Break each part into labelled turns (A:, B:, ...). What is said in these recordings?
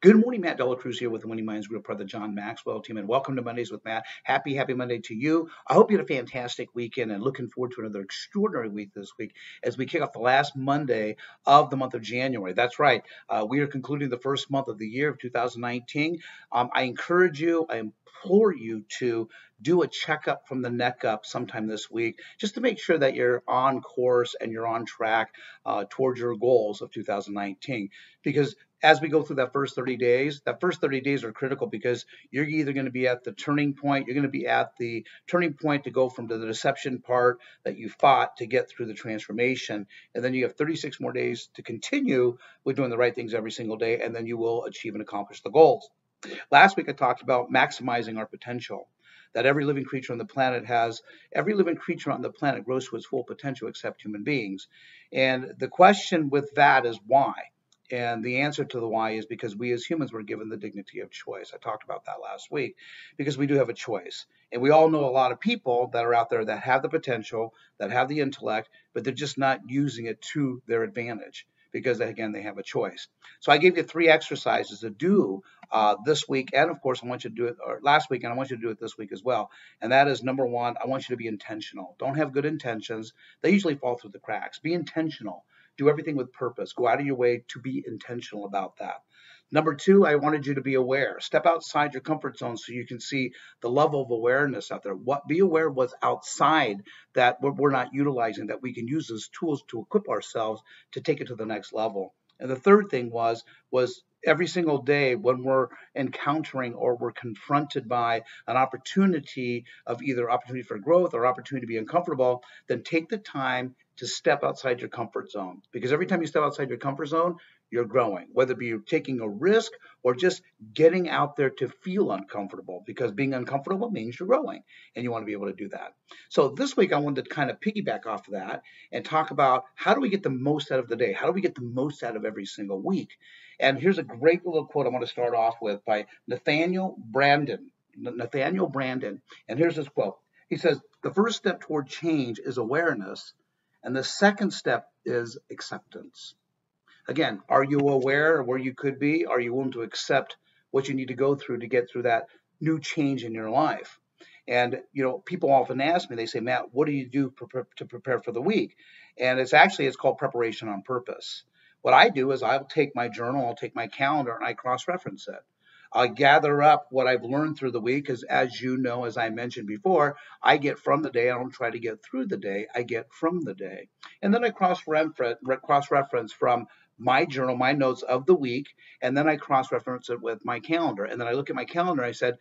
A: Good morning, Matt Delacruz here with the Winning Minds Group, part of the John Maxwell team, and welcome to Mondays with Matt. Happy Monday to you. I hope you had a fantastic weekend and looking forward to another extraordinary week this week as we kick off the last Monday of the month of January. That's right. We are concluding the first month of the year of 2019. I encourage you, I implore you to do a checkup from the neck up sometime this week just to make sure that you're on course and you're on track towards your goals of 2019. Because as we go through that first 30 days, that first 30 days are critical because you're either going to be at the turning point, you're going to be at the turning point to go from the deception part that you fought to get through the transformation. And then you have 36 more days to continue with doing the right things every single day, and then you will achieve and accomplish the goals. Last week, I talked about maximizing our potential. That every living creature on the planet grows to its full potential except human beings. And the question with that is why? And the answer to the why is because we as humans were given the dignity of choice. I talked about that last week because we do have a choice. And we all know a lot of people that are out there that have the potential, that have the intellect, but they're just not using it to their advantage because, again, they have a choice. So I gave you 3 exercises to do this week. And, of course, I want you to do it last week, and I want you to do it this week as well. And that is, number 1, I want you to be intentional. Don't have good intentions. They usually fall through the cracks. Be intentional. Do everything with purpose. Go out of your way to be intentional about that. Number 2, I wanted you to be aware. Step outside your comfort zone so you can see the level of awareness out there. Be aware of what's outside that we're not utilizing, that we can use as tools to equip ourselves to take it to the next level. And the third thing was every single day when we're encountering or we're confronted by an opportunity of either opportunity for growth or opportunity to be uncomfortable, then take the time to step outside your comfort zone. Because every time you step outside your comfort zone, you're growing, whether it be taking a risk or just getting out there to feel uncomfortable, because being uncomfortable means you're growing and you want to be able to do that. So this week I wanted to kind of piggyback off of that and talk about how do we get the most out of the day? How do we get the most out of every single week? And here's a great little quote I want to start off with by Nathaniel Branden. And here's his quote. He says, "The first step toward change is awareness, and the second step is acceptance." Again, are you aware of where you could be? Are you willing to accept what you need to go through to get through that new change in your life? And, people often ask me, they say, "Matt, what do you do to prepare for the week?" And it's called preparation on purpose. What I do is I'll take my journal, I'll take my calendar, and I cross-reference it. I gather up what I've learned through the week, because as you know, as I mentioned before, I get from the day. I don't try to get through the day. I get from the day. And then I cross-reference from my journal, my notes of the week, and then I cross-reference it with my calendar. And then I look at my calendar, I said,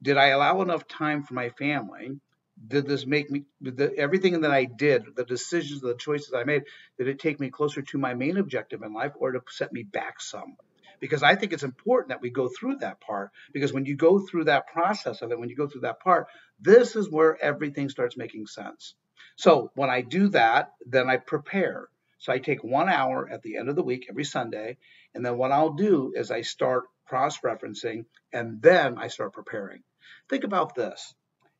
A: did I allow enough time for my family? Did this make me, everything that I did, the decisions, the choices I made, did it take me closer to my main objective in life or to set me back some? Because I think it's important that we go through that part, because when you go through that process of it, when you go through that part, this is where everything starts making sense. So when I do that, then I prepare. So I take 1 hour at the end of the week, every Sunday, and then what I'll do is I start cross-referencing, and then I start preparing. Think about this.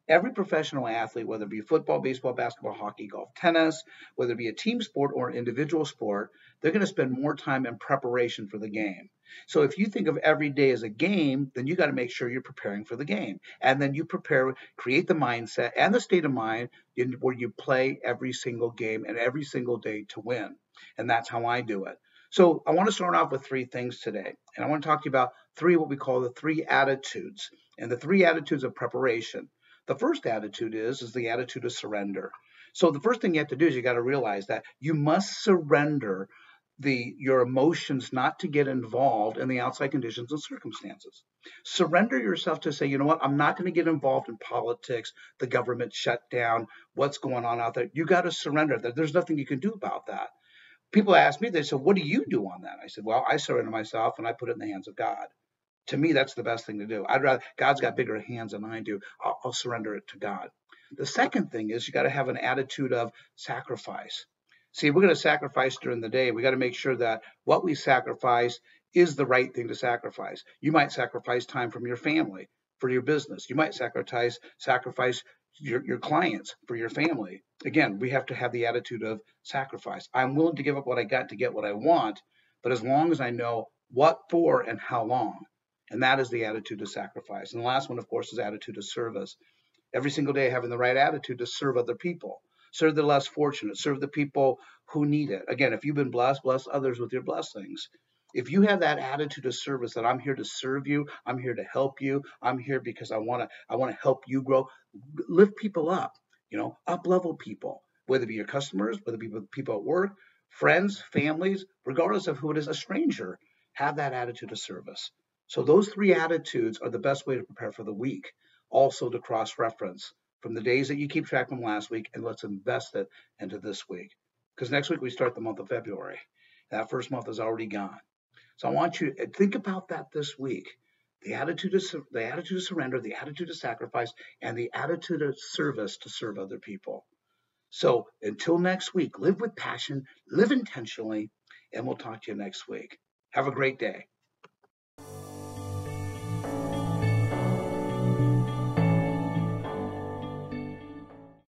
A: Every professional athlete, whether it be football, baseball, basketball, hockey, golf, tennis, whether it be a team sport or an individual sport, they're going to spend more time in preparation for the game. So if you think of every day as a game, then you got to make sure you're preparing for the game. And then you create the mindset and the state of mind where you play every single game and every single day to win. And that's how I do it. So I want to start off with 3 things today. And I want to talk to you about what we call the 3 attitudes, and the 3 attitudes of preparation. The first attitude is the attitude of surrender. So the first thing you have to do is you got to realize that you must surrender your emotions not to get involved in the outside conditions and circumstances. Surrender yourself to say, you know what, I'm not going to get involved in politics, the government shutdown, what's going on out there. You got to surrender that. There's nothing you can do about that. People ask me, they said, what do you do on that? I said, well, I surrender myself and I put it in the hands of God. To me, that's the best thing to do. God's got bigger hands than I do. I'll surrender it to God. The second thing is you got to have an attitude of sacrifice. See, we're going to sacrifice during the day. We got to make sure that what we sacrifice is the right thing to sacrifice. You might sacrifice time from your family for your business. You might sacrifice your clients for your family. Again, we have to have the attitude of sacrifice. I'm willing to give up what I got to get what I want, but as long as I know What for and how long? And that is the attitude of sacrifice. And the last one, of course, is attitude of service. Every single day having the right attitude to serve other people, serve the less fortunate, serve the people who need it. Again, if you've been blessed, bless others with your blessings. If you have that attitude of service, that I'm here to serve you, I'm here to help you, I'm here because I want to help you grow, lift people up, up level people, whether it be your customers, whether it be people at work, friends, families, regardless of who it is, a stranger, have that attitude of service. So those three attitudes are the best way to prepare for the week. Also to cross-reference from the days that you keep track from last week, and let's invest it into this week. Because next week we start the month of February. That first month is already gone. So I want you to think about that this week. The attitude of surrender, the attitude of sacrifice, and the attitude of service to serve other people. So until next week, live with passion, live intentionally, and we'll talk to you next week. Have a great day.